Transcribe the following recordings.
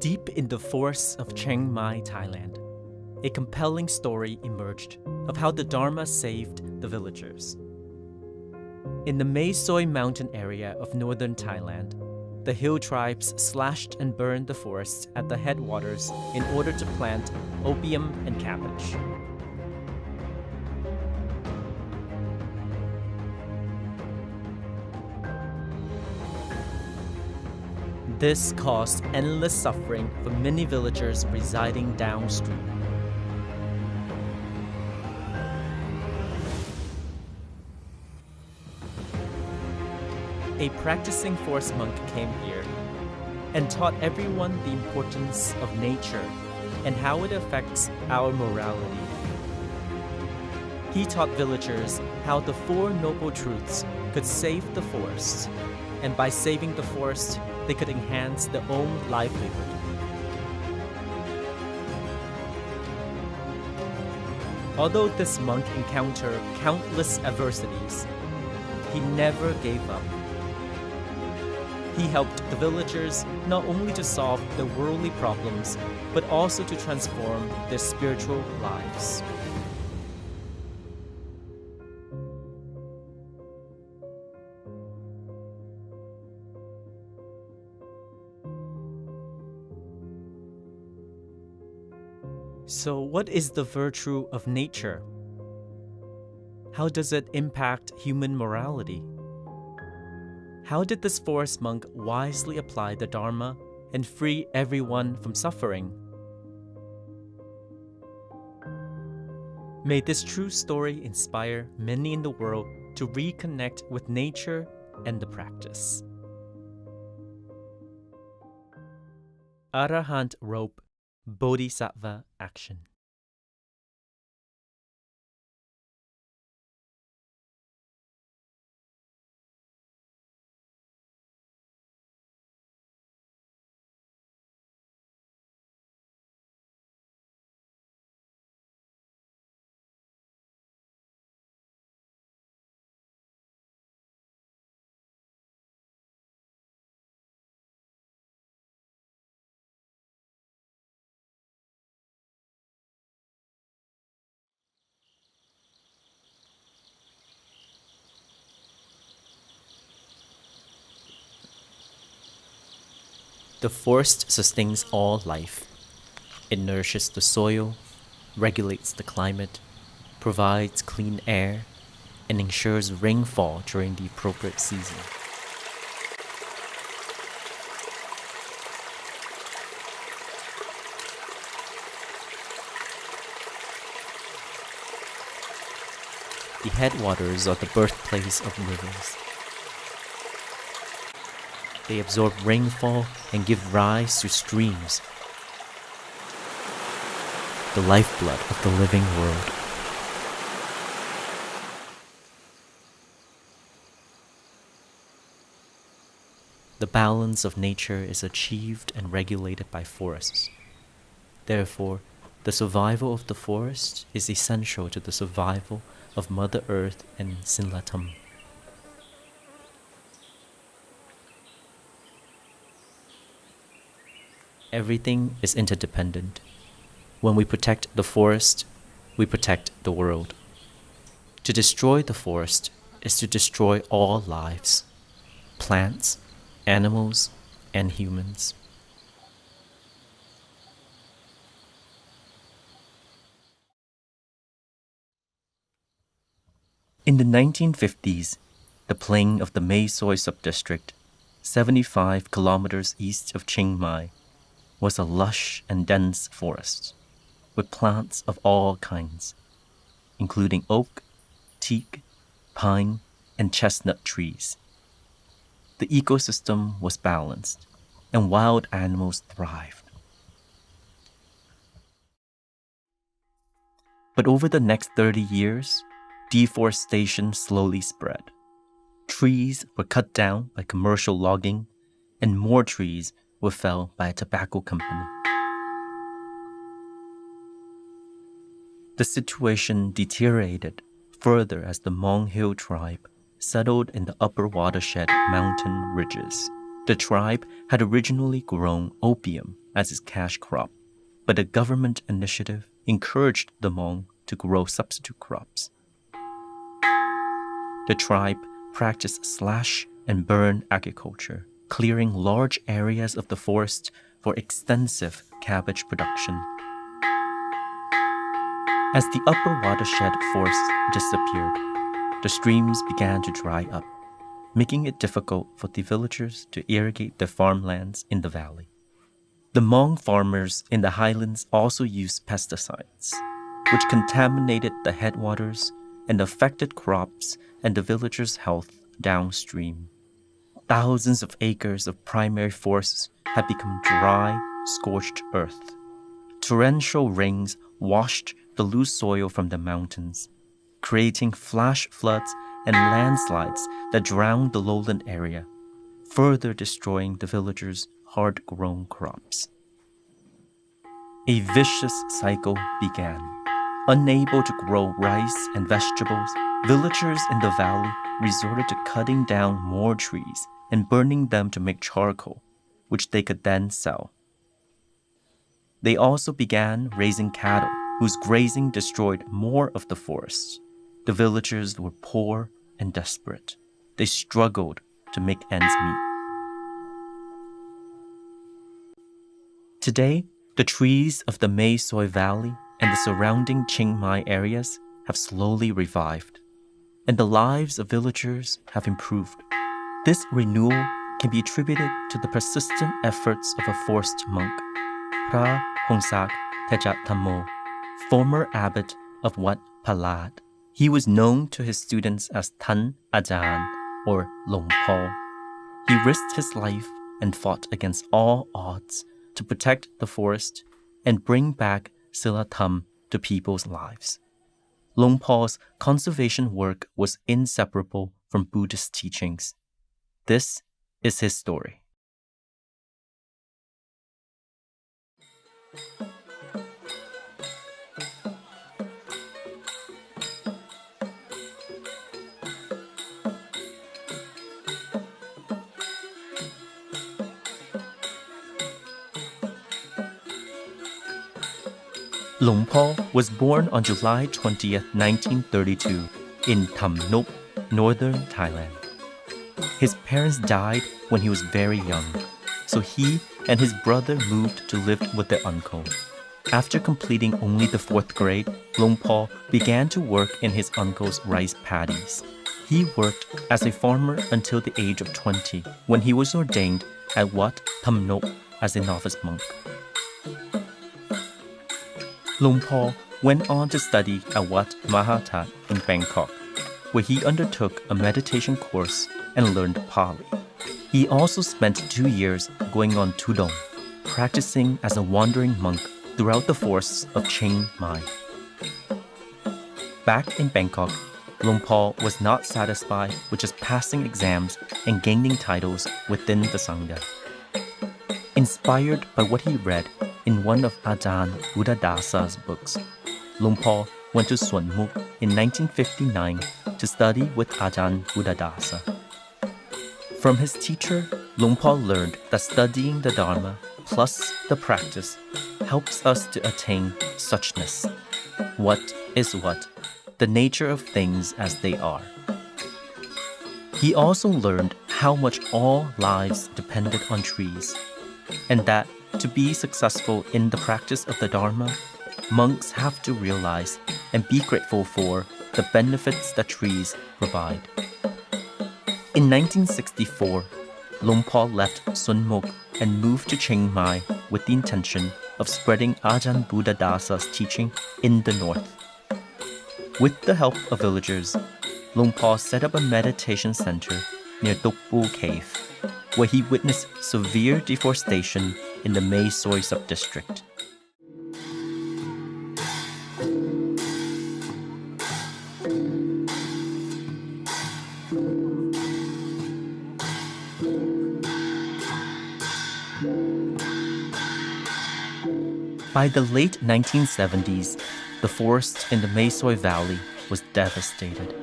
Deep in the forests of Chiang Mai, Thailand, a compelling story emerged of how the Dharma saved the villagers. In the Mae Soi mountain area of northern Thailand, the hill tribes slashed and burned the forests at the headwaters in order to plant opium and cabbage. This caused endless suffering for many villagers residing downstream. A practicing forest monk came here and taught everyone the importance of nature and how it affects our morality. He taught villagers how the Four Noble Truths could save the forests, and by saving the forest, they could enhance their own livelihood. Although this monk encountered countless adversities, he never gave up. He helped the villagers not only to solve their worldly problems, but also to transform their spiritual lives. So, what is the virtue of nature? How does it impact human morality? How did this forest monk wisely apply the Dharma and free everyone from suffering? May this true story inspire many in the world to reconnect with nature and the practice. Arahant Rope Bodhisattva Action. The forest sustains all life. It nourishes the soil, regulates the climate, provides clean air, and ensures rainfall during the appropriate season. The headwaters are the birthplace of rivers. They absorb rainfall and give rise to streams, the lifeblood of the living world. The balance of nature is achieved and regulated by forests. Therefore, the survival of the forest is essential to the survival of Mother Earth and Sinlatam. Everything is interdependent. When we protect the forest, we protect the world. To destroy the forest is to destroy all lives, plants, animals, and humans. In the 1950s, the plain of the Mae Soi subdistrict, 75 kilometers east of Chiang Mai, was a lush and dense forest, with plants of all kinds, including oak, teak, pine, and chestnut trees. The ecosystem was balanced, and wild animals thrived. But over the next 30 years, deforestation slowly spread. Trees were cut down by commercial logging, and more trees were felled by a tobacco company. The situation deteriorated further as the Hmong Hill tribe settled in the upper watershed mountain ridges. The tribe had originally grown opium as his cash crop, but a government initiative encouraged the Hmong to grow substitute crops. The tribe practiced slash and burn agriculture, clearing large areas of the forest for extensive cabbage production. As the upper watershed forests disappeared, the streams began to dry up, making it difficult for the villagers to irrigate their farmlands in the valley. The Hmong farmers in the highlands also used pesticides, which contaminated the headwaters and affected crops and the villagers' health downstream. Thousands of acres of primary forests had become dry, scorched earth. Torrential rains washed the loose soil from the mountains, creating flash floods and landslides that drowned the lowland area, further destroying the villagers' hard-grown crops. A vicious cycle began. Unable to grow rice and vegetables, villagers in the valley resorted to cutting down more trees and burning them to make charcoal, which they could then sell. They also began raising cattle, whose grazing destroyed more of the forests. The villagers were poor and desperate. They struggled to make ends meet. Today, the trees of the Mae Soi Valley and the surrounding Chiang Mai areas have slowly revived, and the lives of villagers have improved. This renewal can be attributed to the persistent efforts of a forest monk, Phra Pongsak Techadhammo, former abbot of Wat Pha-Laad. He was known to his students as Tan Ajahn or Long Po. He risked his life and fought against all odds to protect the forest and bring back Sila Tham to people's lives. Long Po's conservation work was inseparable from Buddhist teachings. This is his story. Long Po was born on July 20th, 1932 in Tham Nop, northern Thailand. His parents died when he was very young, so he and his brother moved to live with their uncle. After completing only the 4th grade, Long Po began to work in his uncle's rice paddies. He worked as a farmer until the age of 20, when he was ordained at Wat Tham Nop as a novice monk. Long Po went on to study at Wat Mahathat in Bangkok, where he undertook a meditation course and learned Pali. He also spent 2 years going on Tudong, practicing as a wandering monk throughout the forests of Chiang Mai. Back in Bangkok, Long Po was not satisfied with just passing exams and gaining titles within the Sangha. Inspired by what he read in one of Ajahn Buddhadatta's books, Long Po went to Suan Muk in 1959 to study with Ajahn Buddhadatta. From his teacher, Long Po learned that studying the Dharma plus the practice helps us to attain suchness. What is what? The nature of things as they are. He also learned how much all lives depended on trees, and that to be successful in the practice of the Dharma, monks have to realize and be grateful for the benefits that trees provide. In 1964, Long Po left Suan Muk and moved to Chiang Mai with the intention of spreading Ajahn Buddhadatta's teaching in the north. With the help of villagers, Long Po set up a meditation center near Tokpu Cave, where he witnessed severe deforestation in the Mae Soi subdistrict. By the late 1970s, the forest in the Mae Soi Valley was devastated.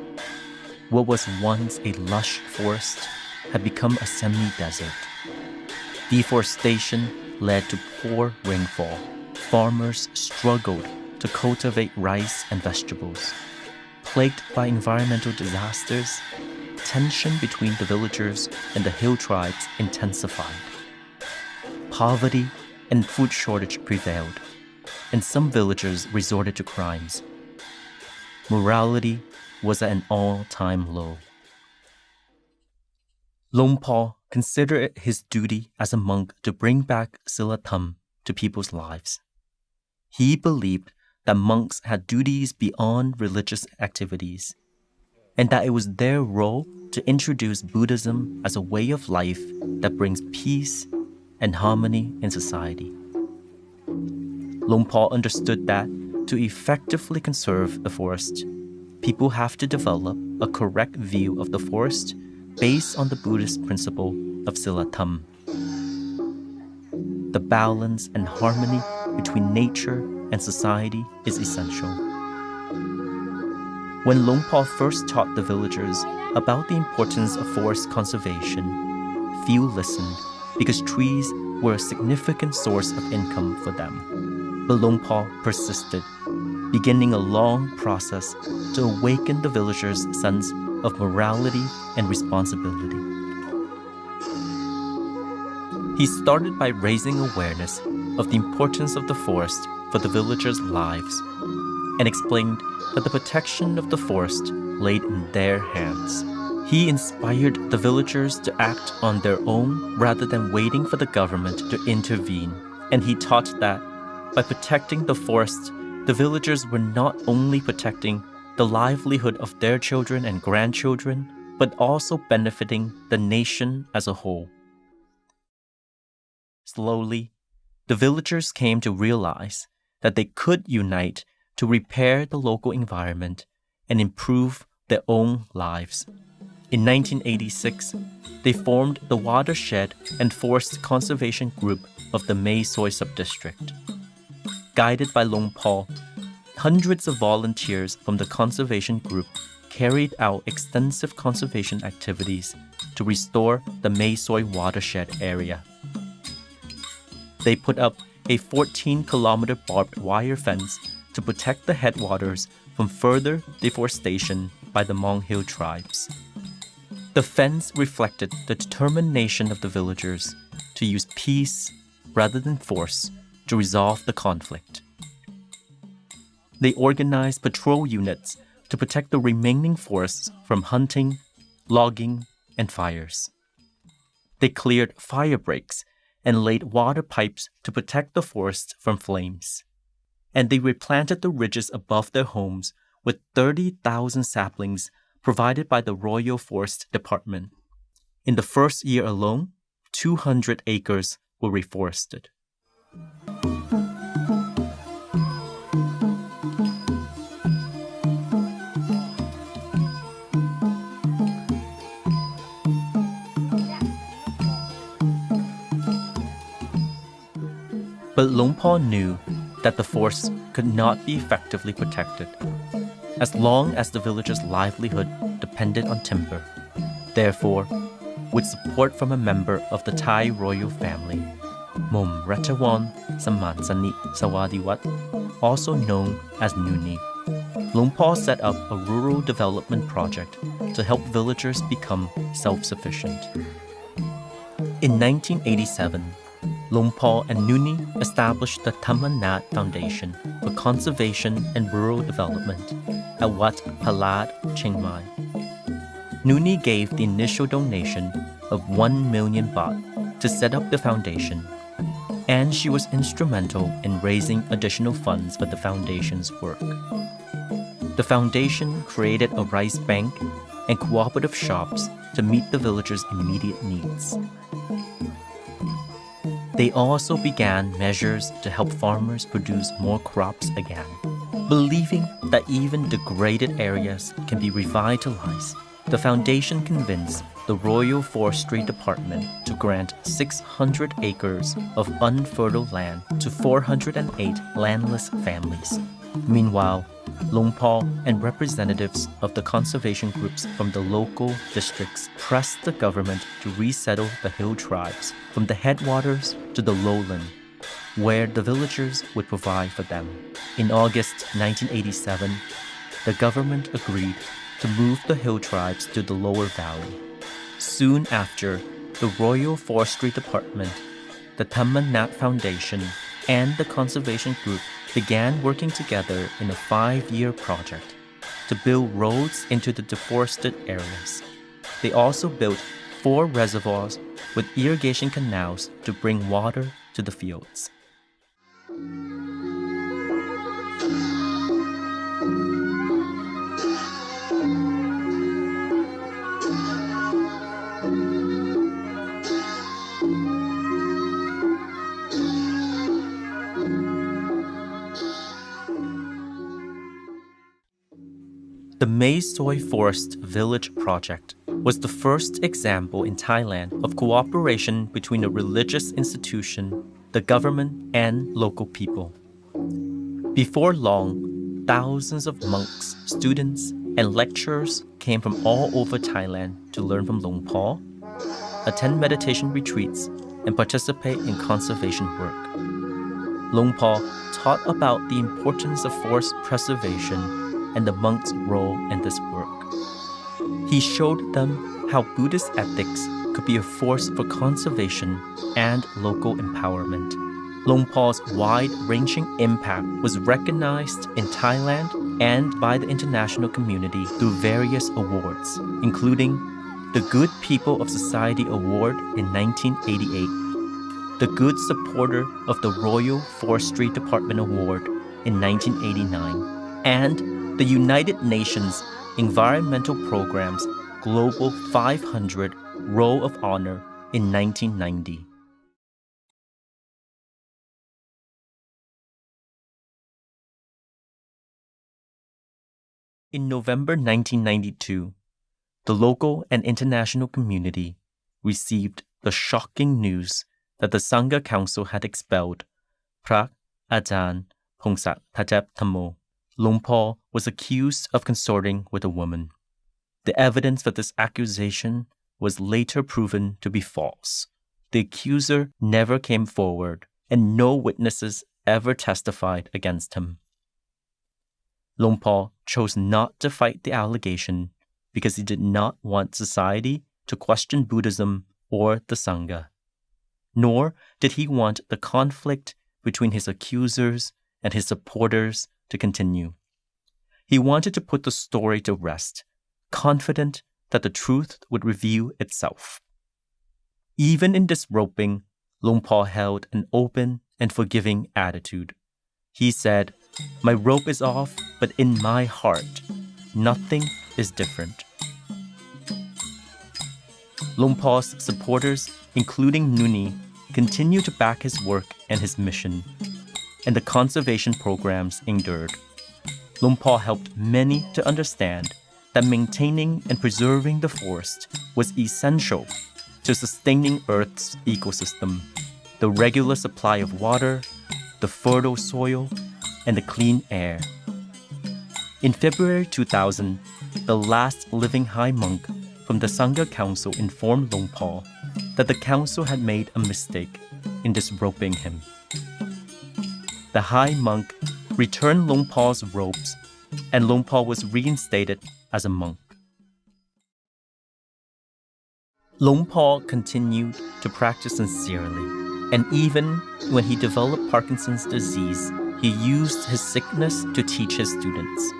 What was once a lush forest had become a semi-desert. Deforestation led to poor rainfall. Farmers struggled to cultivate rice and vegetables. Plagued by environmental disasters, tension between the villagers and the hill tribes intensified. Poverty and food shortage prevailed, and some villagers resorted to crimes. Morality was at an all-time low. Luang Por considered it his duty as a monk to bring back Sila Tham to people's lives. He believed that monks had duties beyond religious activities, and that it was their role to introduce Buddhism as a way of life that brings peace and harmony in society. Luang Por understood that to effectively conserve the forest, people have to develop a correct view of the forest based on the Buddhist principle of Sila Tham. The balance and harmony between nature and society is essential. When Luang Por first taught the villagers about the importance of forest conservation, few listened because trees were a significant source of income for them. But Luang Por persisted, beginning a long process to awaken the villagers' sense of morality and responsibility. He started by raising awareness of the importance of the forest for the villagers' lives and explained that the protection of the forest lay in their hands. He inspired the villagers to act on their own rather than waiting for the government to intervene, and he taught that by protecting the forest, the villagers were not only protecting the livelihood of their children and grandchildren, but also benefiting the nation as a whole. Slowly, the villagers came to realize that they could unite to repair the local environment and improve their own lives. In 1986, they formed the Watershed and Forest Conservation Group of the Mae Soi Subdistrict. Guided by Luang Por, hundreds of volunteers from the conservation group carried out extensive conservation activities to restore the Mae Soi watershed area. They put up a 14-kilometer barbed wire fence to protect the headwaters from further deforestation by the Hmong Hill tribes. The fence reflected the determination of the villagers to use peace rather than force to resolve the conflict. They organized patrol units to protect the remaining forests from hunting, logging, and fires. They cleared fire breaks and laid water pipes to protect the forest from flames. And they replanted the ridges above their homes with 30,000 saplings provided by the Royal Forest Department. In the first year alone, 200 acres were reforested. But Luang Por knew that the forest could not be effectively protected as long as the villagers' livelihood depended on timber. Therefore, with support from a member of the Thai royal family, Mom Ratchawan Samansani Sawadiwat, also known as Nuni, Luang Por set up a rural development project to help villagers become self-sufficient. In 1987, Luang Por and Nuni established the Dhamma Nat Foundation for Conservation and Rural Development at Wat Pha-Laad, Chiang Mai. Nuni gave the initial donation of 1 million baht to set up the foundation, and she was instrumental in raising additional funds for the foundation's work. The foundation created a rice bank and cooperative shops to meet the villagers' immediate needs. They also began measures to help farmers produce more crops again. Believing that even degraded areas can be revitalized, the foundation convinced the Royal Forestry Department to grant 600 acres of unfertile land to 408 landless families. Meanwhile, Luang Por and representatives of the conservation groups from the local districts pressed the government to resettle the hill tribes from the headwaters to the lowland, where the villagers would provide for them. In August 1987, the government agreed to move the hill tribes to the lower valley. Soon after, the Royal Forestry Department, the Dhamma Nat Foundation, and the conservation group began working together in a 5-year project to build roads into the deforested areas. They also built 4 reservoirs with irrigation canals to bring water to the fields. The Mae Soi Forest Village Project was the first example in Thailand of cooperation between a religious institution, the government, and local people. Before long, thousands of monks, students, and lecturers came from all over Thailand to learn from Luang Por, attend meditation retreats, and participate in conservation work. Luang Por taught about the importance of forest preservation and the monks' role in this work. He showed them how Buddhist ethics could be a force for conservation and local empowerment. Luang Por's wide-ranging impact was recognized in Thailand and by the international community through various awards, including the Good People of Society Award in 1988, the Good Supporter of the Royal Forestry Department Award in 1989, and the United Nations Environmental Programme's Global 500 Roll of Honor in 1990. In November 1992, the local and international community received the shocking news that the Sangha Council had expelled Phra Ajahn Pongsak Techadhammo. Luang Por was accused of consorting with a woman. The evidence for this accusation was later proven to be false. The accuser never came forward, and no witnesses ever testified against him. Luang Por chose not to fight the allegation because he did not want society to question Buddhism or the Sangha, nor did he want the conflict between his accusers and his supporters to continue. He wanted to put the story to rest, confident that the truth would reveal itself. Even in disrobing, Luang Por held an open and forgiving attitude. He said, "My robe is off, but in my heart, nothing is different." Luang Por's supporters, including Nuni, continue to back his work and his mission, and the conservation programs endured. Luang Por helped many to understand that maintaining and preserving the forest was essential to sustaining Earth's ecosystem, the regular supply of water, the fertile soil, and the clean air. In February 2000, the last living high monk from the Sangha Council informed Luang Por that the council had made a mistake in disrobing him. The high monk returned Luang Por's robes, and Luang Por was reinstated as a monk. Luang Por continued to practice sincerely, and even when he developed Parkinson's disease, he used his sickness to teach his students.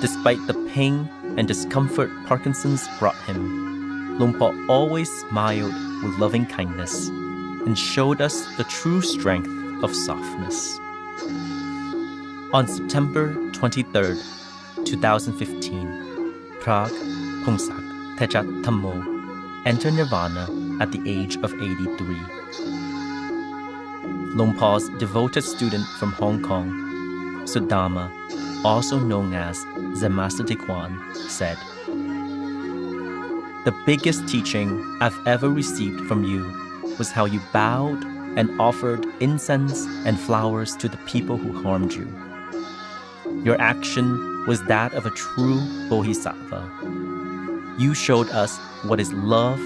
Despite the pain and discomfort Parkinson's brought him, Luang Por always smiled with loving kindness and showed us the true strength of softness. On September 23, 2015, Phra Pongsak Techadhammo entered Nirvana at the age of 83. Luang Por's devoted student from Hong Kong, Dharma, also known as Zen Master De Kuan, said, "The biggest teaching I've ever received from you was how you bowed and offered incense and flowers to the people who harmed you. Your action was that of a true bodhisattva. You showed us what is love,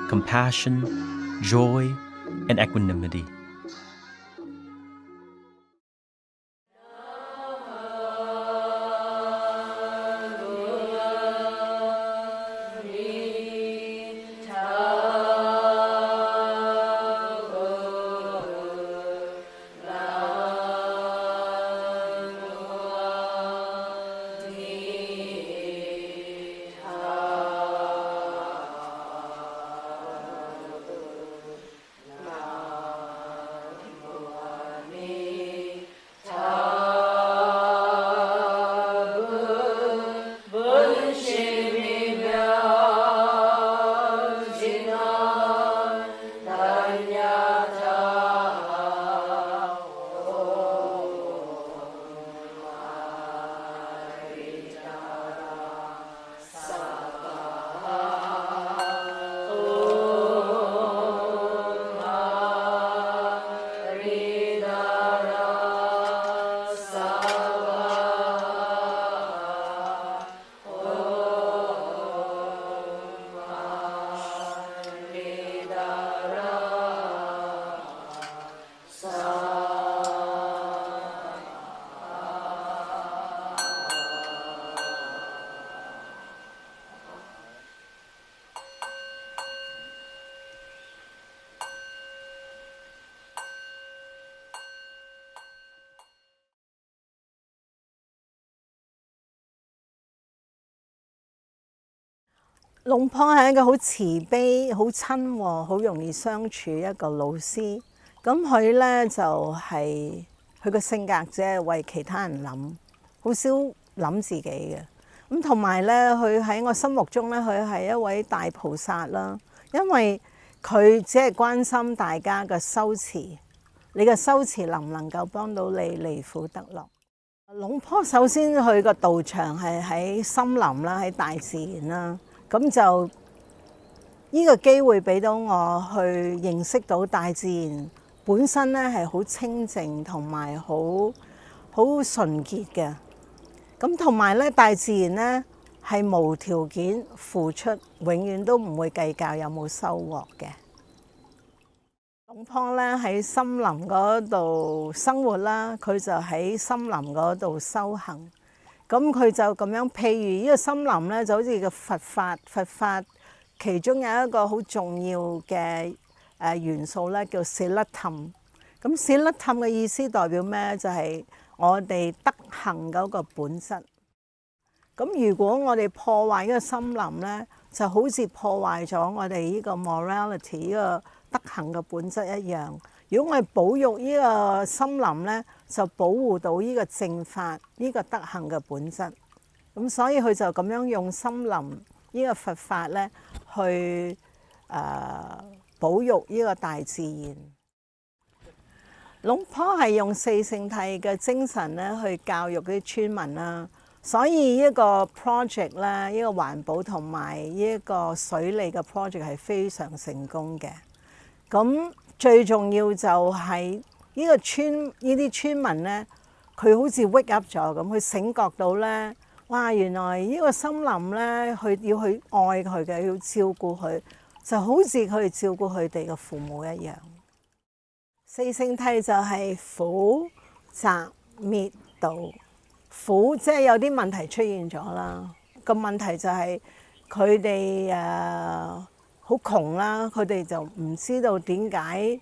compassion, joy, and equanimity.龍坡係一個好慈悲、好親和、好容易相處一個老師。咁佢呢就係佢個性格只係為其他人諗，好少諗自己嘅。咁同埋呢，佢喺我心目中呢，佢係一位大菩薩啦。因為佢只係關心大家嘅修持，你嘅修持能唔能夠幫到你離苦得樂？龍坡首先佢個道場係喺森林啦，喺大自然啦。咁就呢個機會俾到我去認識到大自然本身咧係好清靜同埋好純潔嘅。咁同埋咧，大自然咧係無條件付出，永遠都唔會計較有冇收穫嘅。龍坡咧喺森林嗰度生活啦，佢就喺森林嗰度修行。咁佢就咁樣，譬如呢個森林咧，就好似個佛法其中有一個好重要嘅元素咧，叫 Silattham。咁 Silattham 嘅意思代表咩？就係我哋德行嗰個本質。咁如果我哋破壞呢個森林咧，就好似破壞咗我哋呢個 morality 呢個德行嘅本質一樣。如果我哋保育呢個森林咧，就保護到呢個正法、呢個德行嘅本質。咁所以佢就咁樣用森林呢個佛法咧，去保育呢個大自然。龍坡係用四聖諦嘅精神咧，去教育啲村民啦。所以呢個 project 咧，呢個環保同埋呢個水利嘅 project 係非常成功嘅。咁最重要就係呢個呢啲村民咧，佢好似 wake up 咗咁，佢醒覺到咧，哇！原來呢個森林咧，佢要去愛佢嘅，要照顧佢，就好似佢哋照顧佢哋嘅父母一樣。四聖諦就係苦、集、滅、道。苦即係有啲問題出現咗啦，個問題就係佢哋好窮啦，佢哋就唔知道點解，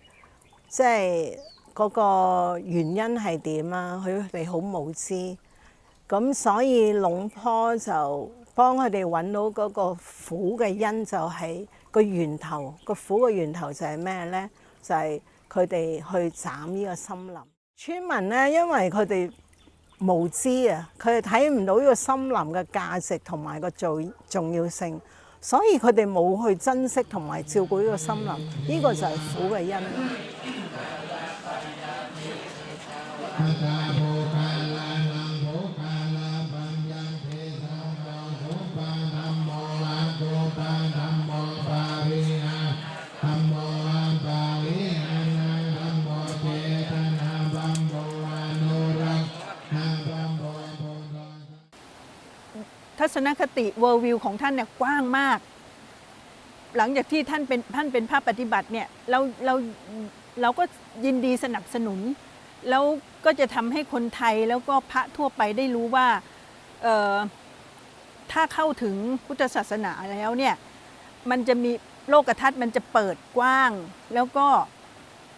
即係嗰個原因係點啦，佢哋好無知，咁所以龍坡就幫佢哋揾到嗰個苦嘅因，就係個源頭，個苦嘅源頭就係咩呢？就係佢哋去斬呢個森林。村民呢，因為佢哋無知啊，佢哋睇唔到呢個森林嘅價值同埋個重要性，所以佢哋冇去珍惜同埋照顧呢個森林，呢個就係苦嘅因。ศนคติเวิร์วิวของท่านเนี่ยกว้างมากหลังจากที่ท่านเป็นภาคปฏิบัติเนี่ยเราก็ยินดีสนับสนุนแล้วก็จะทำให้คนไทยแล้วก็พระทั่วไปได้รู้ว่าถ้าเข้าถึงพุทธศาสนาแล้วเนี่ยมันจะมีโลกทัศน์มันจะเปิดกว้างแล้วก็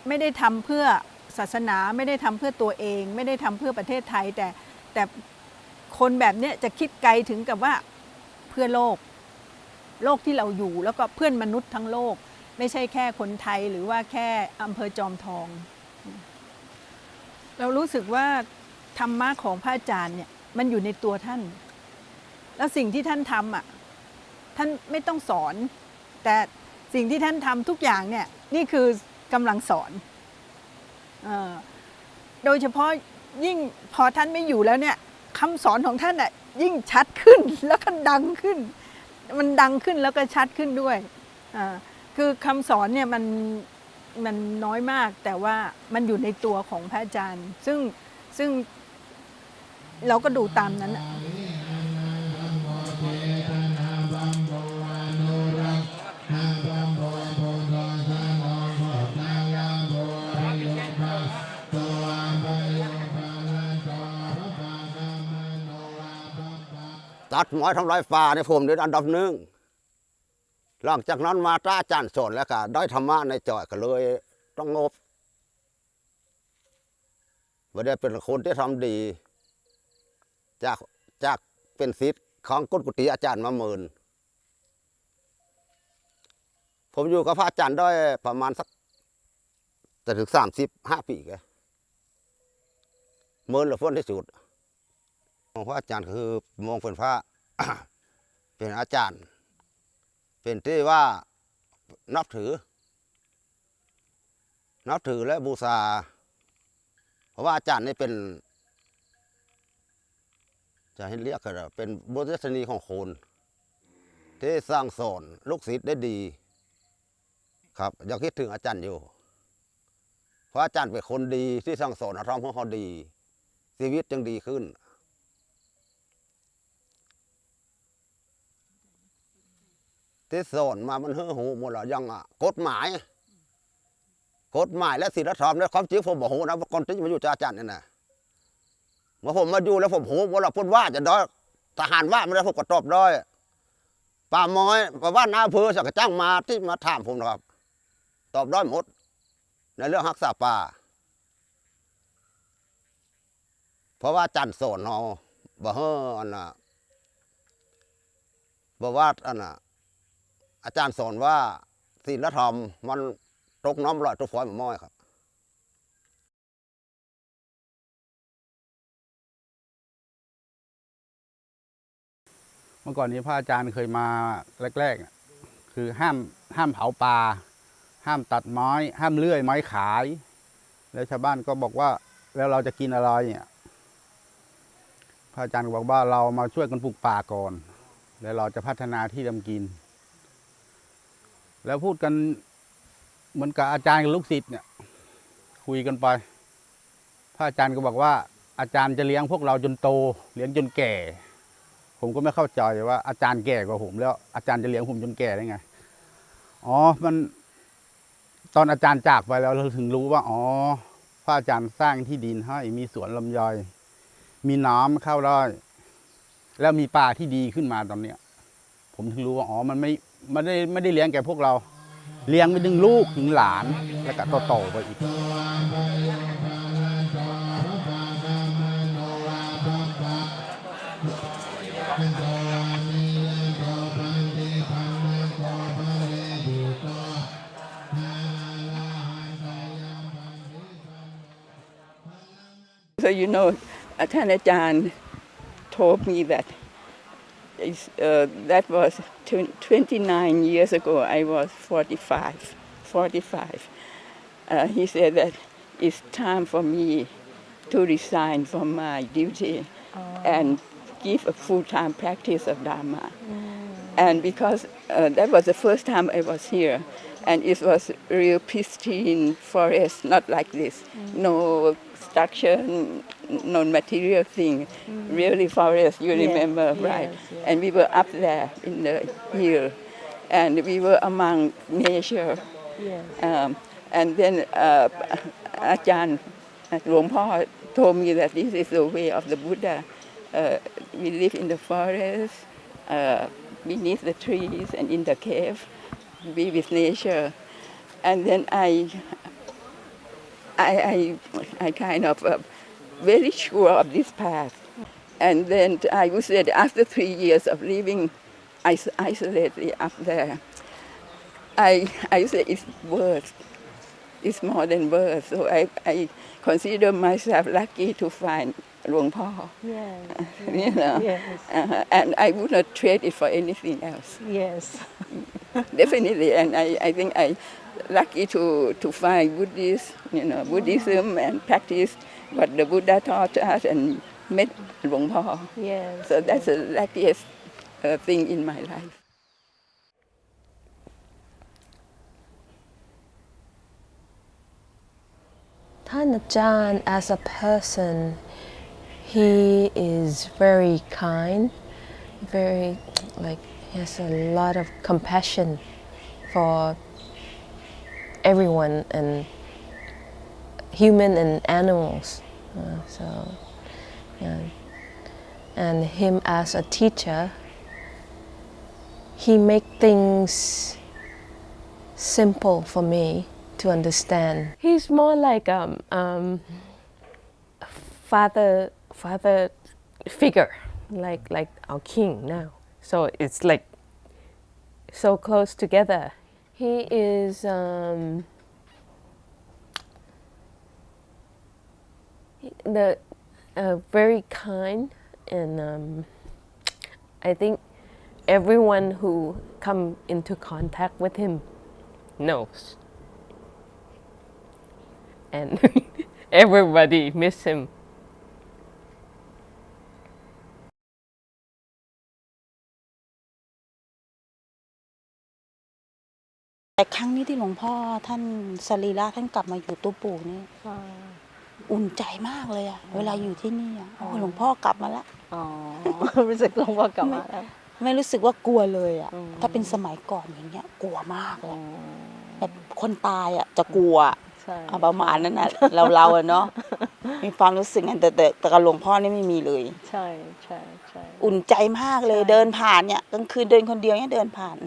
ไม่ได้ทำเพื่อศาสนาไม่ได้ทำเพื่อตัวเองไม่ได้ทำเพื่อประเทศไทยแต่คนแบบนี้จะคิดไกลถึงกับว่าเพื่อโลกที่เราอยู่แล้วก็เพื่อนมนุษย์ทั้งโลกไม่ใช่แค่คนไทยหรือว่าแค่อำเภอจอมทองเรารู้สึกว่าธรรมะของพระอาจารย์เนี่ยมันอยู่ในตัวท่านแล้วสิ่งที่ท่านทำอ่ะท่านไม่ต้องสอนแต่สิ่งที่ท่านทำทุกอย่างเนี่ยนี่คือกำลังสอนโดยเฉพาะยิ่งพอท่านไม่อยู่แล้วเนี่ยคำสอนของท่านอ่ะยิ่งชัดขึ้นแล้วก็ดังขึ้นมันดังขึ้นแล้วก็ชัดขึ้นด้วยคือคำสอนเนี่ยมันน้อยมากแต่ว่ามันอยู่ในตัวของพระอาจารย์ซึ่งเราก็ดูตามนั้นตัดไม้ทำลายป่าในผมเดือนอันดับหนึ่งหลังจากนั้นมาอาจารย์สอนแล้วก็ได้ธรรมะในจ่อยก็เลยต้องงบไม่ได้เป็นคนที่ทำดีจากเป็นศิษย์ของกุฏติอาจารย์มาหมื่นผมอยู่กับพระอาจารย์ได้ประมาณสักจะถึง35 ปีแกหมื่นละพ้นที่สุดพระอาจารย์คือมองเป็นพระ เป็นอาจารย์เป็นที่ว่านับถือและบูชาเพราะว่าอาจารย์นี่เป็นจะให้เรียกกันเป็นบุตรชนีของคนที่สร้างสอนลูกศิษย์ได้ดีครับอยากคิดถึงอาจารย์อยู่เพราะอาจารย์เป็นคนดีที่สร้างสอนทำให้เขาดีชีวิตจึงดีขึ้นที่สอนมามันเฮ้อหูหมดแล้วยังกฎหมายและศีลธรรมและความจริงผมบอกหูนะว่าก่อนที่จะมาอยู่อาจารย์เนี่ยนะเมื่อผมมาอยู่แล้วผมหูหมดแล้วพูดว่าจะได้ทหารว่าไม่ได้ผมก็ตอบได้ป่าไม้ป่าว่านาเพอสักจ้างมาที่มาถามผมนะครับตอบได้หมดในเรื่องรักษาป่าเพราะว่าอาจารย์สอนเราบอกเฮ้ออันน่ะบอกว่าอันน่ะอาจารย์สอนว่าศีลธรรมมันตกน้ำลอยตกฝอยมันม้อยครับเมื่อก่อนนี้พระอาจารย์เคยมาแรกๆคือห้ามเผาป่าห้ามตัดไม้ห้ามเลื่อยไม้ขายแล้วชาวบ้านก็บอกว่าแล้วเราจะกินอะไรเนี่ยพระอาจารย์ก็บอกว่าเรามาช่วยกันปลูกป่าก่อนแล้วเราจะพัฒนาที่ทำกินแล้วพูดกันเหมือนกับอาจารย์กับลูกศิษย์เนี่ยคุยกันไปพระอาจารย์ก็บอกว่าอาจารย์จะเลี้ยงพวกเราจนโตเลี้ยงจนแก่ผมก็ไม่เข้าใจว่าอาจารย์แก่กว่าผมแล้วอาจารย์จะเลี้ยงผมจนแก่ได้ไงอ๋อมันตอนอาจารย์จากไปแล้วเราถึงรู้ว่าอ๋อพระอาจารย์สร้างที่ดินให้มีสวนลำไยมีน้ำเข้าได้แล้วมีป่าที่ดีขึ้นมาตอนเนี้ยผมถึงรู้ว่าอ๋อมันไม่ได้เลี้ยงแก่พวกเราเลี้ยงไปถึงลูกถึงหลานแล้วก็โตๆไปอีก So Ajahn Ajahn told me that that was 29 years ago. I was 45. He said that it's time for me to resign from my duty and give a full-time practice of Dharma. And because that was the first time I was here, and it was real pristine forest, not like this. No structure, non-material thing, really forest, you remember, right? yes. And we were up there in the hill, and we were among nature. Yes. And then Ajahn, Luang Por told me that this is the way of the Buddha. We live in the forest, beneath the trees and in the cave, be with nature. And then I kind of very sure of this path. And then I would say that after 3 years of living isolated up there, I say it's worth. It's more than worth. So I consider myself lucky to find Luang Por. Yes. You know, Yes. And I would not trade it for anything else. Yes. Definitely, and I think I lucky to find Buddhist, Buddhism and practice what the Buddha taught us and met Luang Por. Yes. So that's the luckiest thing in my life.ท่านอาจารย์ as a person, he is very kind, very he has a lot of compassion for everyone and human and animals. And him as a teacher, he make things simple for me to understand. He's more like father figure, like our king now. So it's like so close together. He is very kind, and I think everyone who come into contact with him knows. And everybody miss him. แต่ครั้งนี้ที่หลวงพ่อท่านสรีระท่านกลับมาอยู่ตู้ปู่นี่อุ่นใจมากเลยอะเวลาอยู่ที่นี่อะหลวงพ่อกลับมาแล้ว อ๋อ รู้สึกหลวงพ่อกลับมาแล้ว ไม่รู้สึกว่ากลัวเลยอะถ้าเป็นสมัยก่อนอย่างเงี้ยกลัวมากเลยแบบคนตายอะจะกลัว ใช่ ประมาณนั้นนะเราอะเนาะมีความรู้สึกงั้นแต่กับหลวงพ่อนี่ไม่มีเลย ใช่ใช่ใช่ อุ่นใจมากเลยเดินผ่านเนี่ยกลางคืนเดินคนเดียวเนี่ยเดินผ่าน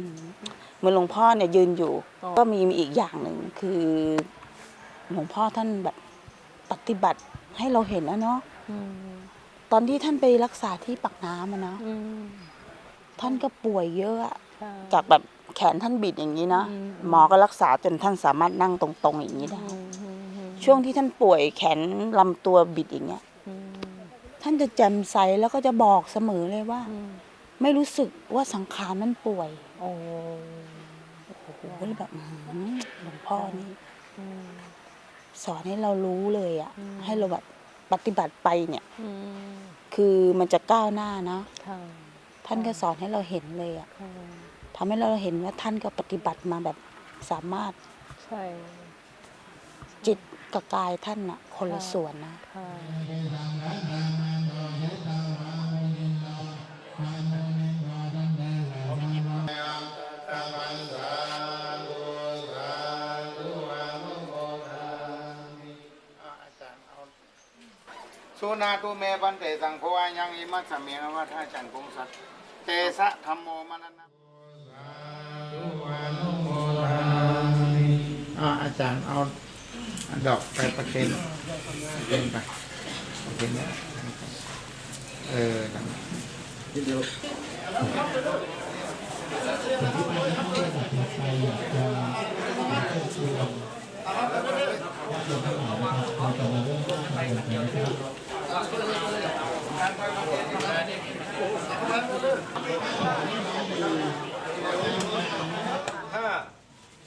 เหมือนหลวงพ่อเนี่ยยืนอยู่ก็มีอีกอย่างหนึ่งคือหลวงพ่อท่านแบบปฏิบัติให้เราเห็นนะเนาะตอนที่ท่านไปรักษาที่ปากน้ำอะเนาะท่านก็ป่วยเยอะอะจากแบบแขนท่านบิดอย่างนี้นะหมอก็รักษาจนท่านสามารถนั่งตรงๆอย่างนี้ได้ช่วงที่ท่านป่วยแขนลำตัวบิดอย่างเงี้ยท่านจะแจ่มใสแล้วก็จะบอกเสมอเลยว่าไม่รู้สึกว่าสังขารมันป่วยโอ้โหเลยแบบหลวงพ่อนี่สอนให้เรารู้เลยอ่ะให้เราแบบปฏิบัติไปเนี่ยคือมันจะก้าวหน้านะท่านก็สอนให้เราเห็นเลยอ่ะทำให้เราเห็นว่าท่านก็ปฏิบัติมาแบบสามารถจิตกับกายท่านอ่ะคนละส่วนนะสุนาตุเมปันเตสังโฆอายังอิมัสสเมนวัฏฏาจันพงศักดิ์เตสะธัมโมมนันนะอาจารย์เอาดอกไปประเคนไปประเคนนะ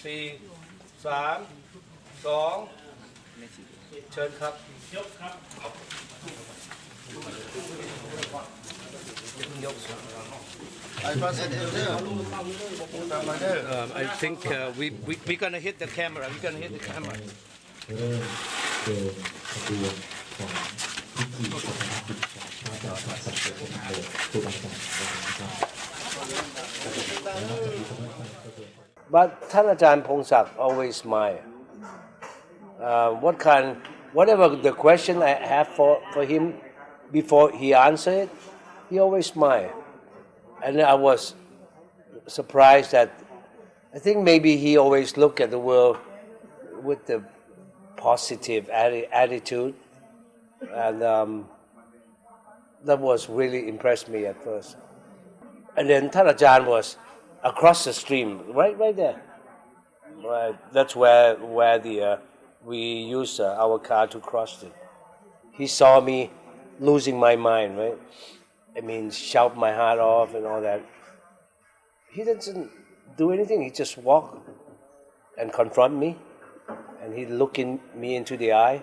4 3 2เชิญครับยกครับยก I think we're gonna hit the camera. We're gonna hit the camera. Butท่านอาจารย์ Pongsak always smile. Whatever the question I have for him before he answered it, he always smile. And I was surprised that I think maybe he always look at the world with the positive attitude, and that was really impressed me at first. And thenท่านอาจารย์ was across the stream, right there. That's where we use our car to cross it. He saw me losing my mind, right? I mean, shout my heart off and all that. He doesn't do anything. He just walk and confront me, and he look me into the eye,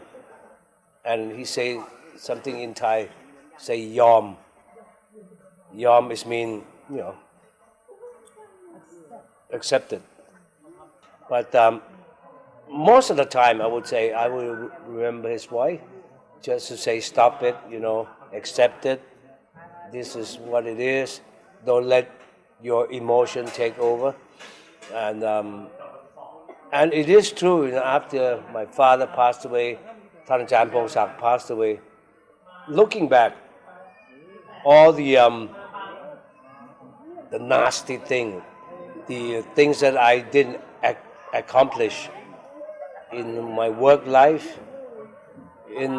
and he say something in Thai, say yom. Yom is mean, accepted. But most of the time, I would say I will remember his voice, just to say stop it, accept it. This is what it is. Don't let your emotion take over. And it is true. After my father passed away,ท่านอาจารย์ Pongsak passed away. Looking back, all the nasty thing, the things that I didn't accomplish in my work life, in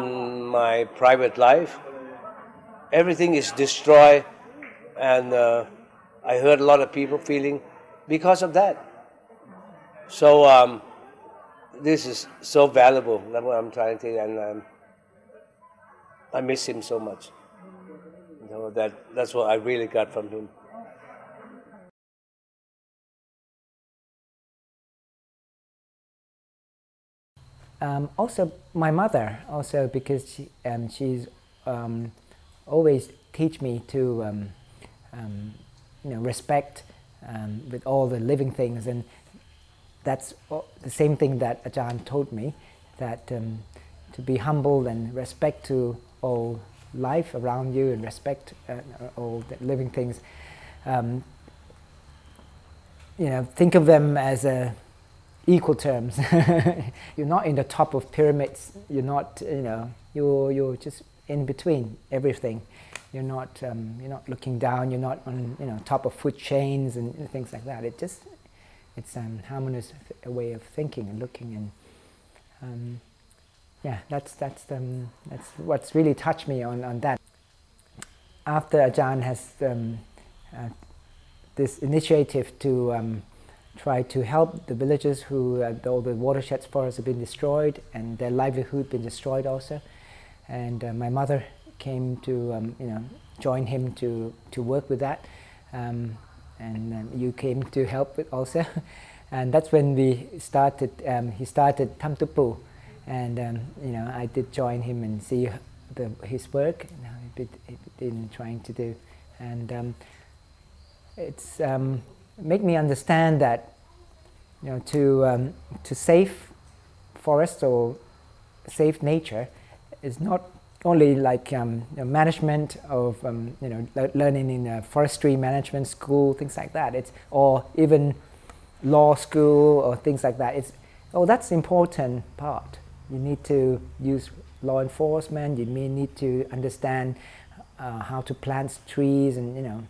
my private life, everything is destroyed, and I heard a lot of people feeling because of that. So this is so valuable. That's what I'm trying to say, and I miss him so much. That's what I really got from him. Also, my mother, because she's always teach me to respect with all the living things, and that's the same thing that Ajahn told me, that to be humble and respect to all life around you and respect all the living things. Think of them as equal terms. You're not in the top of pyramids. You're not, you're just in between everything. You're not looking down. You're not on, top of food chains and things like that. It's a harmonious way of thinking and looking, and that's what's really touched me on that. After Ajahn has this initiative to try to help the villagers who all the watersheds forests have been destroyed and their livelihood been destroyed also, and my mother came to join him to work with that, and you came to help with also, and that's when we started. He started Tham Tupu, and I did join him and see his work and how he'd been trying to do, and it's make me understand that to save forests or save nature is not only like management of learning in a forestry management school, things like that. Or even law school or things like that. That's important part. You need to use law enforcement. You may need to understand how to plant trees, and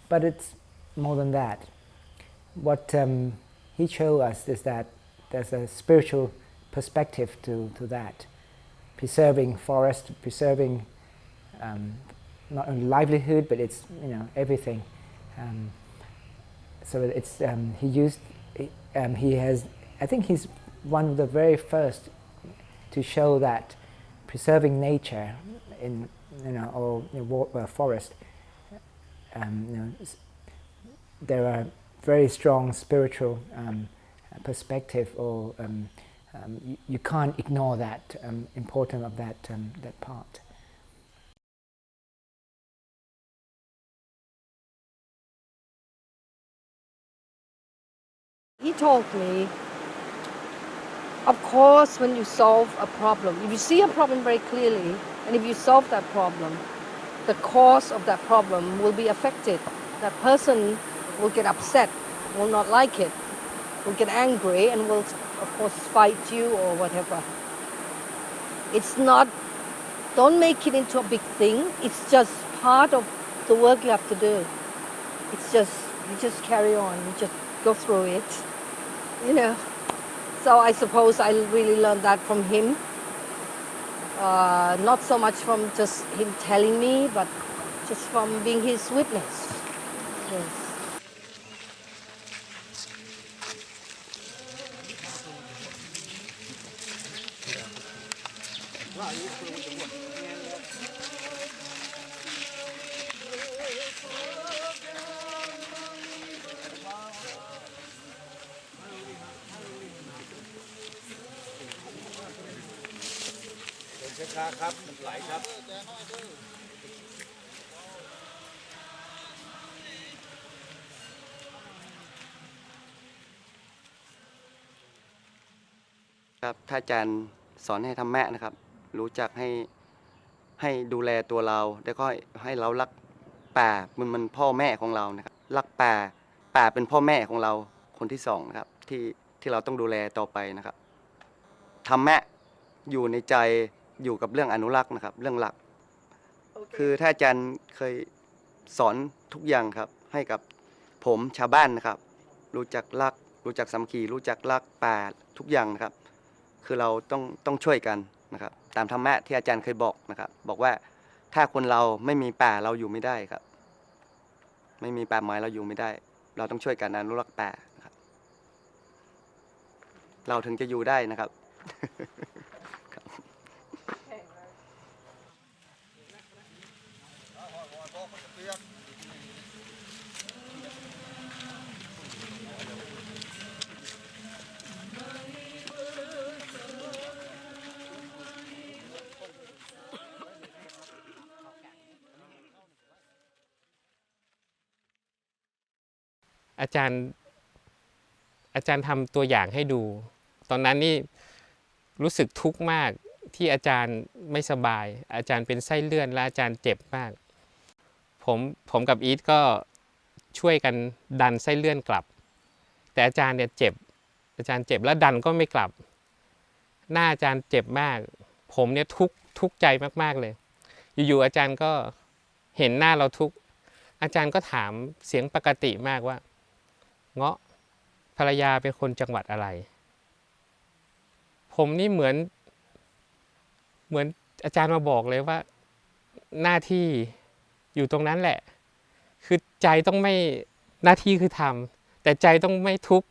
but it's more than that. What he showed us is that there's a spiritual perspective to that. Preserving forest, preserving not only livelihood, but it's everything. So it's he has. I think he's one of the very first to show that preserving nature in forest. There are very strong spiritual perspective, or you can't ignore that importance of that part. He told me Of course, when you solve a problem, if you see a problem very clearly, and if you solve that problem, the cause of that problem will be affected. That person will get upset, will not like it, will get angry, and will, of course, fight you or whatever. It's not, don't make it into a big thing. It's just part of the work you have to do. It's just, you just carry on, you just go through it, you know. So I suppose I really learned that from him. Not so much from just him telling me, but just from being his witness. Yes. ช้าๆครับมันไหลครับครับท่านอาจารย์สอนให้ธรรมะนะครับรู้จักให้ดูแลตัวเราแล้วก็ให้เรารักป่ามันพ่อแม่ของเรานะครับรักป่าเป็นพ่อแม่ของเราคนที่สองนะครับที่เราต้องดูแลต่อไปนะครับธรรมะอยู่ในใจอยู่กับเรื่องอนุรักษ์นะครับเรื่องหลักคือท่านอาจารย์เคยสอนทุกอย่างครับให้กับผมชาวบ้านนะครับรู้จักรักรู้จักสามัคคีรู้จักรักป่าทุกอย่างนะครับคือเราต้องช่วยกันนะครับตามธรรมะที่อาจารย์เคยบอกนะครับบอกว่าถ้าคนเราไม่มีป่าเราอยู่ไม่ได้ครับไม่มีป่าไม้เราอยู่ไม่ได้เราต้องช่วยกันอนุรักษ์ป่านะครับเราถึงจะอยู่ได้นะครับอาจารย์ทำตัวอย่างให้ดูตอนนั้นนี่รู้สึกทุกข์มากที่อาจารย์ไม่สบายอาจารย์เป็นไส้เลื่อนและอาจารย์เจ็บมากผมกับอีทก็ช่วยกันดันไส้เลื่อนกลับแต่อาจารย์เนี่ยเจ็บแล้วดันก็ไม่กลับหน้าอาจารย์เจ็บมากผมเนี่ยทุกข์ใจมากๆเลยอยู่ๆอาจารย์ก็เห็นหน้าเราทุกข์อาจารย์ก็ถามเสียงปกติมากว่าเงาะภรรยาเป็นคนจังหวัดอะไรผมนี่เหมือนอาจารย์มาบอกเลยว่าหน้าที่อยู่ตรงนั้นแหละคือใจต้องไม่หน้าที่คือทำแต่ใจต้องไม่ทุกข์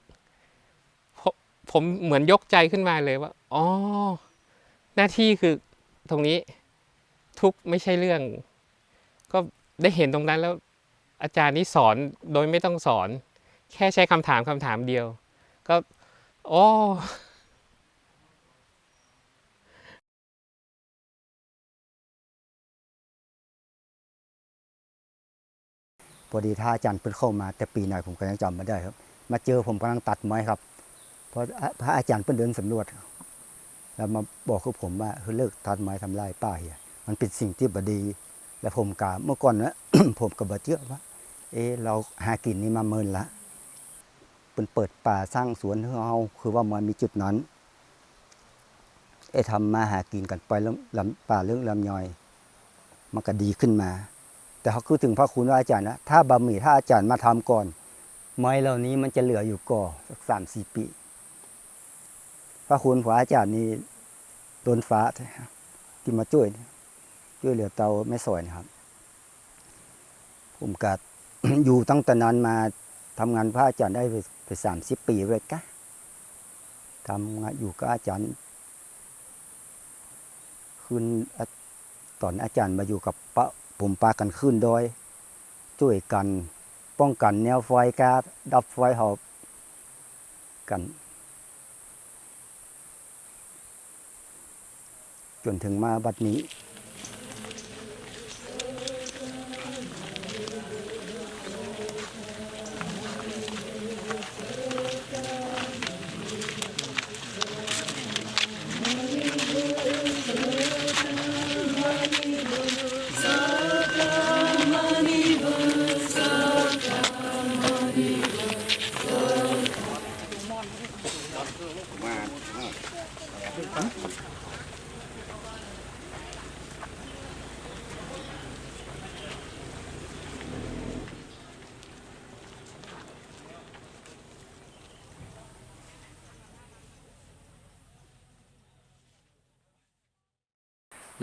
ผมเหมือนยกใจขึ้นมาเลยว่าอ๋อหน้าที่คือตรงนี้ทุกข์ไม่ใช่เรื่องก็ได้เห็นตรงนั้นแล้วอาจารย์นี่สอนโดยไม่ต้องสอนแค่ใช้คำถามเดียวก็อ๋อพอดีท่านอาจารย์เพิ่งเข้ามาแต่ปีไหนผมก็ยังจำไม่ได้ครับมาเจอผมกำลังตัดไม้ครับเพราะพระอาจารย์เพิ่งเดินสำรวจแล้วมาบอกกับผมว่าเลิกตัดไม้ทำลายป่าเหียมันเป็นสิ่งที่บดีและผมกะเมื่อก่อนนะ ผมก็บ่เชื่อว่าเราหากินนี่มาเมินละเป็นเปิดป่าสร้างสวนให้เราคือว่ามันมีจุดนั้นทำมาหากินกันไปเรื่องป่าเรื่องลำย่อยมันก็ดีขึ้นมาแต่เขาคือถึงพระคุณว่าอาจารย์นะถ้าถ้าอาจารย์มาทำก่อนไม้เหล่านี้มันจะเหลืออยู่ก่อสัก3-4 ปีพระคุณพระอาจารย์นี่โดนฟ้าที่มาช่วยเหลือเตาไม่สวยนะครับผมก็ อยู่ตั้งแต่นั้นมาทำงานพระอาจารย์ได้ไป30 ปีเลยกะทำงานอยู่กับอาจารย์คืนตอนอาจารย์มาอยู่กับผมปากันขึ้นดอยช่วยกันป้องกันแนวไฟกาดับไฟหอบกันจนถึงมาบัดนี้ แล้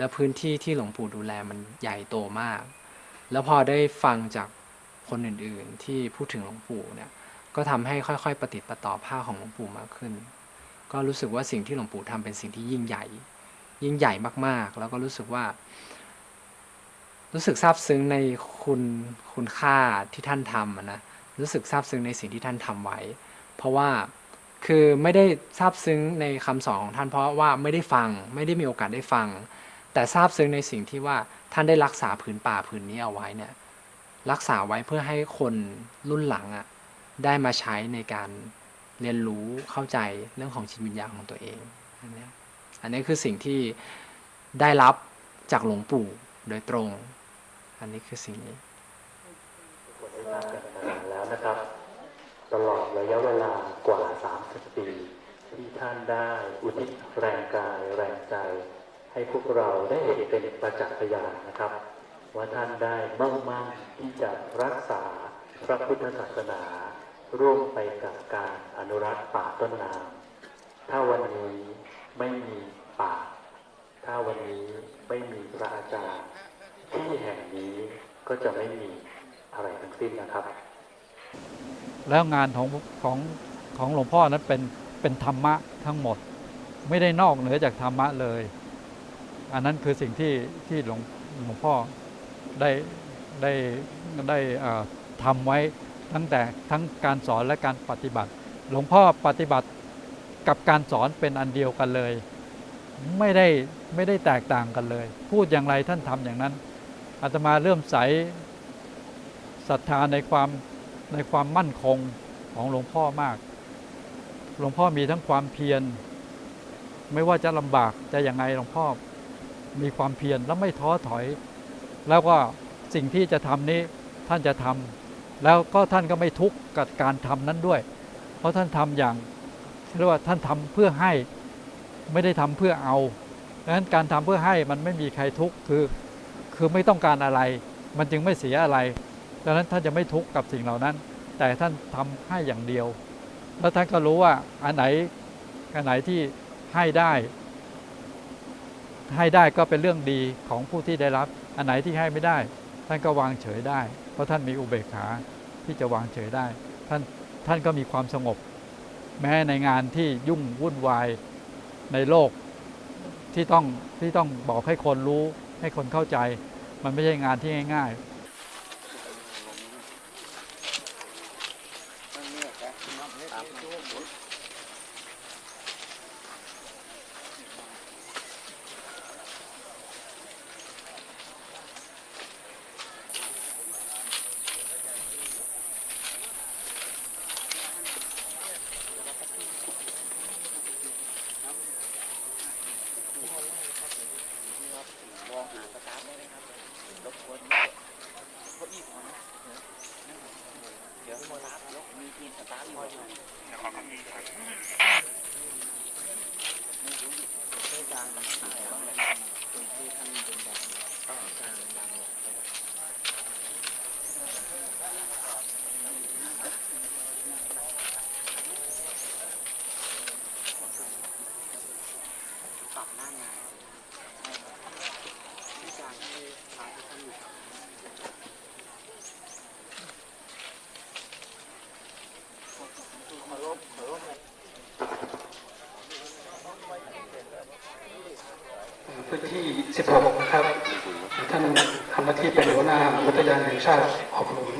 วพื้นที่ที่หลวงปู่ดูแลมันใหญ่โตมากแล้วพอได้ฟังจากคนอื่นๆที่พูดถึงหลวงปู่เนี่ยก็ทำให้ค่อยๆปฏิติดประต่อภาพของหลวงปู่มากขึ้นก็รู้สึกว่าสิ่งที่หลวงปู่ทำเป็นสิ่งที่ยิ่งใหญ่มากๆแล้วก็รู้สึกซาบซึ้งในคุณค่าที่ท่านทำนะรู้สึกซาบซึ้งในสิ่งที่ท่านทำไว้เพราะว่าคือไม่ได้ซาบซึ้งในคำสอนของท่านเพราะว่าไม่ได้มีโอกาสได้ฟังแต่ซาบซึ้งในสิ่งที่ว่าท่านได้รักษาผืนป่าผืนนี้เอาไว้เนี่ยรักษาไว้เพื่อให้คนรุ่นหลังได้มาใช้ในการเรียนรู้เข้าใจเรื่องของจิตวิญญาณของตัวเองอันนี้คือสิ่งที่ได้รับจากหลวงปู่โดยตรงอันนี้คือสิ่งนี้ได้ทราบกันมานานแล้วนะครับตลอดระยะเวลากว่า30 ปีที่ท่านได้อุทิศแรงกายแรงใจให้พวกเราได้เห็นเป็นประจักษ์พยานนะครับว่าท่านได้มุ่งมั่นที่จะรักษาพระพุทธศาสนาร่วมไปกับการอนุรักษ์ป่าต้นน้ำถ้าวันนี้ไม่มีป่าถ้าวันนี้ไม่มีพระอาจารย์ที่แห่งนี้ก็จะไม่มีอะไรทั้งสิ้นนะครับแล้วงานของหลวงพ่อนั้นเป็นธรรมะทั้งหมดไม่ได้นอกเหนือจากธรรมะเลยอันนั้นคือสิ่งที่หลวงพ่อได้ทำไว้ตั้งแต่ทั้งการสอนและการปฏิบัติหลวงพ่อปฏิบัติกับการสอนเป็นอันเดียวกันเลยไม่ได้แตกต่างกันเลยพูดอย่างไรท่านทำอย่างนั้นอาตมาเริ่มใสศรัทธาในความมั่นคงของหลวงพ่อมากหลวงพ่อมีทั้งความเพียรไม่ว่าจะลำบากจะยังไงหลวงพ่อมีความเพียรและไม่ท้อถอยแล้วก็สิ่งที่จะทำนี้ท่านจะทำแล้วก็ท่านก็ไม่ทุกข์กับการทำนั้นด้วยเพราะท่านทำอย่างเรียกว่าท่านทำเพื่อให้ไม่ได้ทำเพื่อเอาดังนั้นการทำเพื่อให้มันไม่มีใครทุกข์คือไม่ต้องการอะไรมันจึงไม่เสียอะไรดังนั้นท่านจะไม่ทุกข์กับสิ่งเหล่านั้นแต่ท่านทำให้อย่างเดียวแล้วท่านก็รู้ว่าอันไหนที่ให้ได้ก็เป็นเรื่องดีของผู้ที่ได้รับอันไหนที่ให้ไม่ได้ท่านก็วางเฉยได้เพราะท่านมีอุเบกขาที่จะวางเฉยได้ท่านก็มีความสงบแม้ในงานที่ยุ่งวุ่นวายในโลกที่ต้องบอกให้คนรู้ให้คนเข้าใจมันไม่ใช่งานที่ง่ายๆพื้นที่ 16 นะครับท่านทำหน้าที่เป็นหัวหน้าอุทยานแห่งชาติออกหลวง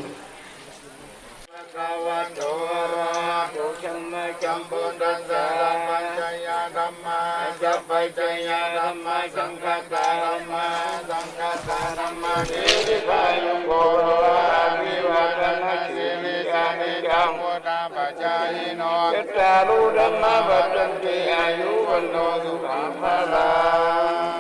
จัมปุตัสสะปัญจยธัมมาจัปปัจจยธัมมาสังฆัสสะธัมมาสังฆัสสะธัมมานิริพายุโกโรอาภิวัตนาสิริสานิจังโมตาปัจจายโนยัตตารุธัมมาวัฏันติอายุวันโนสุขังพลัง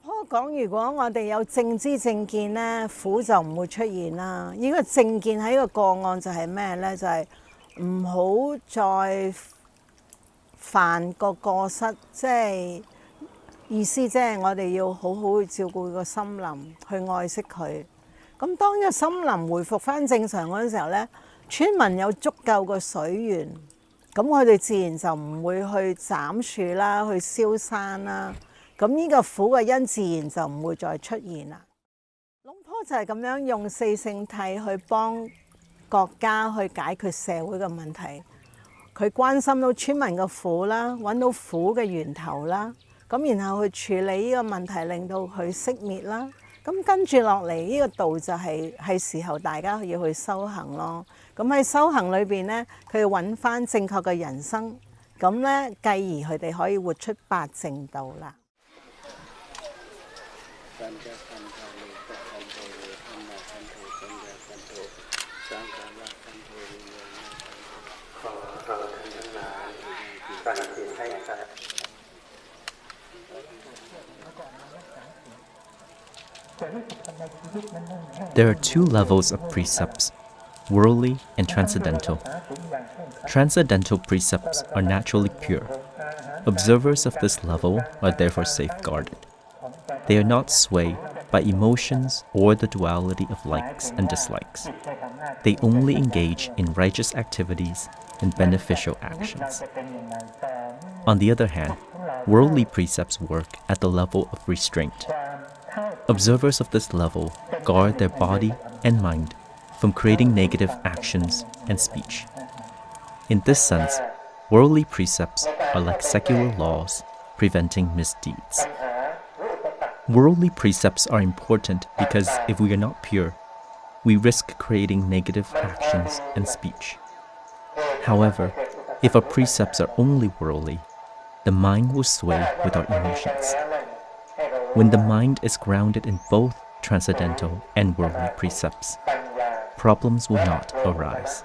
พ่อ講，如果我哋有正知正見咧，苦就唔會出現啦。呢個正見喺個個案就係咩咧？就係唔好再犯個過失，即係意思即係我哋要好好去照顧個森林，去愛惜佢。咁當個森林回復翻正常嗰陣時候咧，村民有足夠個水源，咁佢哋自然就唔會去斬樹啦，去燒山啦。咁呢個苦嘅因自然就唔會再出現啦。龍婆就係咁樣用四聖諦去幫國家去解決社會嘅問題。佢關心到村民嘅苦啦，揾到苦嘅源頭啦，咁然後去處理呢個問題，令到佢熄滅啦。咁跟住落嚟呢個道就係時候大家要去修行咯。咁喺修行裏邊咧，佢要揾翻正確嘅人生，咁咧繼而佢哋可以活出八正道啦。There are two levels of precepts, worldly and transcendental. Transcendental precepts are naturally pure. Observers of this level are therefore safeguarded. They are not swayed by emotions or the duality of likes and dislikes. They only engage in righteous activities and beneficial actions. On the other hand, worldly precepts work at the level of restraint. Observers of this level guard their body and mind from creating negative actions and speech. In this sense, worldly precepts are like secular laws preventing misdeeds. Worldly precepts are important because if we are not pure, we risk creating negative actions and speech. However, if our precepts are only worldly, the mind will sway with our emotions. When the mind is grounded in both transcendental and worldly precepts, problems will not arise.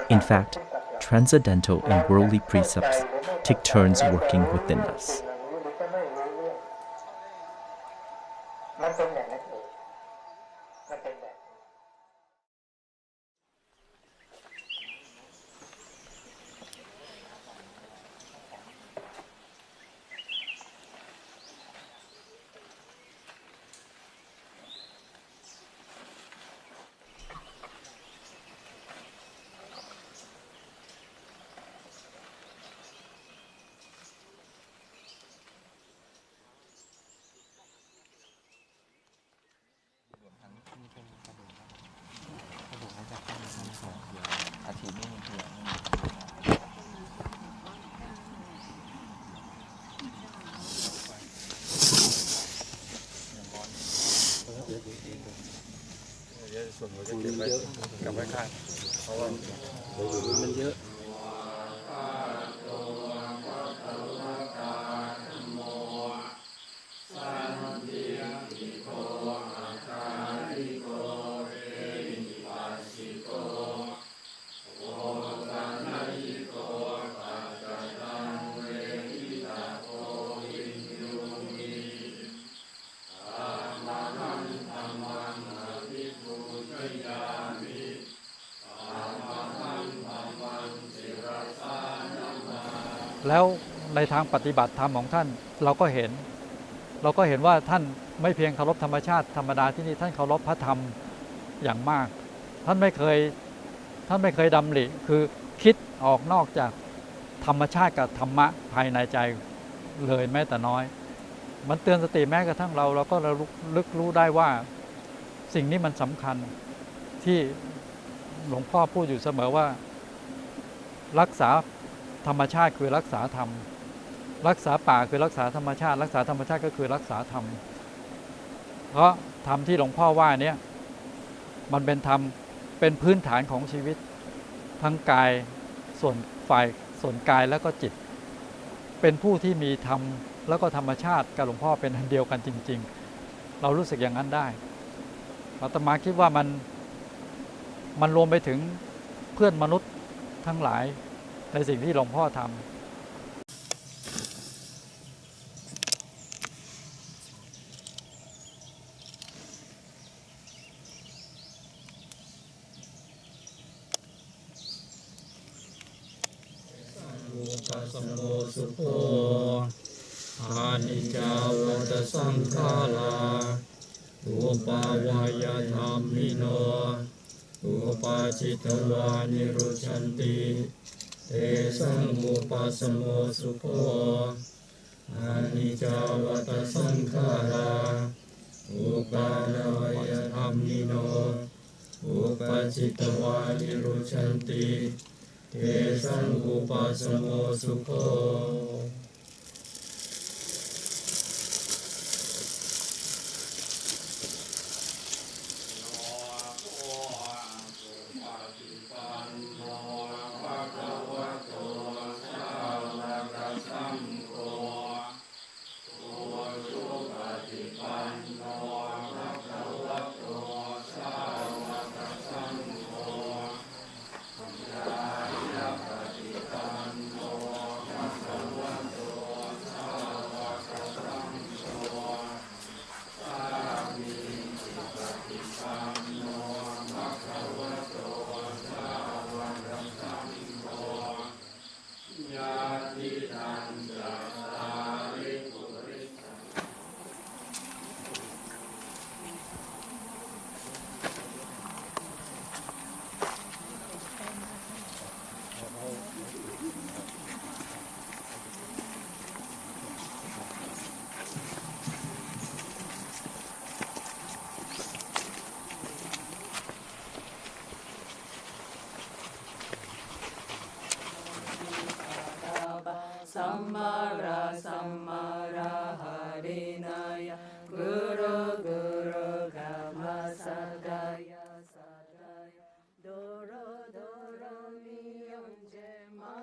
In fact, transcendental and worldly precepts take turns working within us.แล้วในทางปฏิบัติธรรมของท่านเราก็เห็นว่าท่านไม่เพียงเคารพธรรมชาติธรรมดาที่นี่ท่านเคารพพระธรรมอย่างมากท่านไม่เคยดำริคือคิดออกนอกจากธรรมชาติกับธรรมะภายในใจเลยแม้แต่น้อยมันเตือนสติแม้กระทั่งเราก็ลึกรู้ได้ว่าสิ่งนี้มันสำคัญที่หลวงพ่อพูดอยู่เสมอว่ารักษาธรรมชาติคือรักษาธรรมรักษาป่าคือรักษาธรรมชาติรักษาธรรมชาติก็คือรักษาธรรมเพราะธรรมที่หลวงพ่อว่านี้มันเป็นธรรมเป็นพื้นฐานของชีวิตทั้งกายส่วนกายแล้วก็จิตเป็นผู้ที่มีธรรมแล้วก็ธรรมชาติกับหลวงพ่อเป็นอันเดียวกันจริงๆเรารู้สึกอย่างนั้นได้อาตมาคิดว่ามันรวมไปถึงเพื่อนมนุษย์ทั้งหลายในสิ่งที่หลวงพ่อทำ สุโภอานิจจาวัฏสังขาราอุปาวายธรรมิโนอุปาจิตวานิรุชันติเตสังอุปาสโมสุโภอานิจจาวัฏสังขาราอุปานายธรรมิโนอุปาจิตวานิรุชันติเตสังอุปาสโมสุโภสัมมาราสัมมาราหะเรนายะกุรุกุรุกัมมัสสะดายะสัดดายะโดโรโดโรมิยงเจมา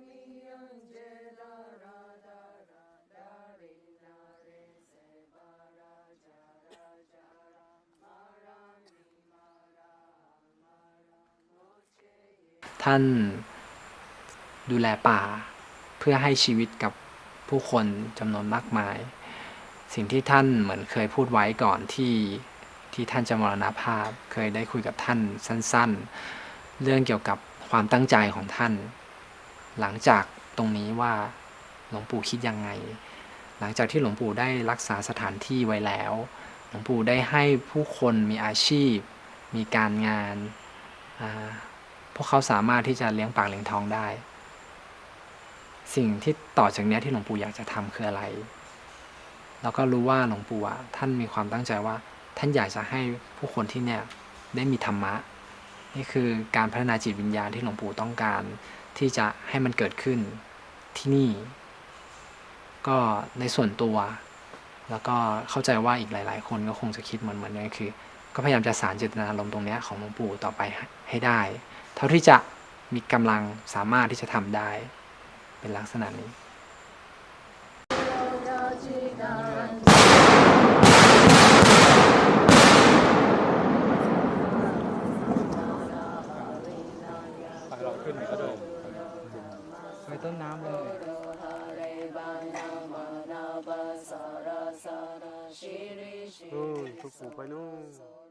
มิยงเจลาราดาราดารินาเรเสบาราจาราจารามารามิมารามาราโมเชเย ท่านดูแลป่าเพื่อให้ชีวิตกับผู้คนจำนวนมากมายสิ่งที่ท่านเหมือนเคยพูดไว้ก่อนที่ท่านจะมรณภาพเคยได้คุยกับท่านสั้นๆเรื่องเกี่ยวกับความตั้งใจของท่านหลังจากตรงนี้ว่าหลวงปู่คิดยังไงหลังจากที่หลวงปู่ได้รักษาสถานที่ไว้แล้วหลวงปู่ได้ให้ผู้คนมีอาชีพมีการงานพวกเขาสามารถที่จะเลี้ยงปากเลี้ยงท้องได้สิ่งที่ต่อจากนี้ที่หลวงปู่อยากจะทำคืออะไรแล้วก็รู้ว่าหลวงปู่ท่านมีความตั้งใจว่าท่านอยากจะให้ผู้คนที่เนี่ยได้มีธรรมะนี่คือการพัฒนาจิตวิญญาณที่หลวงปู่ต้องการที่จะให้มันเกิดขึ้นที่นี่ก็ในส่วนตัวแล้วก็เข้าใจว่าอีกหลายๆคนก็คงจะคิดเหมือนกันคือก็พยายามจะสานเจตนารมณ์ตรงนี้ของหลวงปู่ต่อไปให้ได้เท่าที่จะมีกำลังสามารถที่จะทำได้เป็นลักษณะนี้เราขึ้นก็โดดไปต้นน้ำเลยทุกปู่ไปนู่น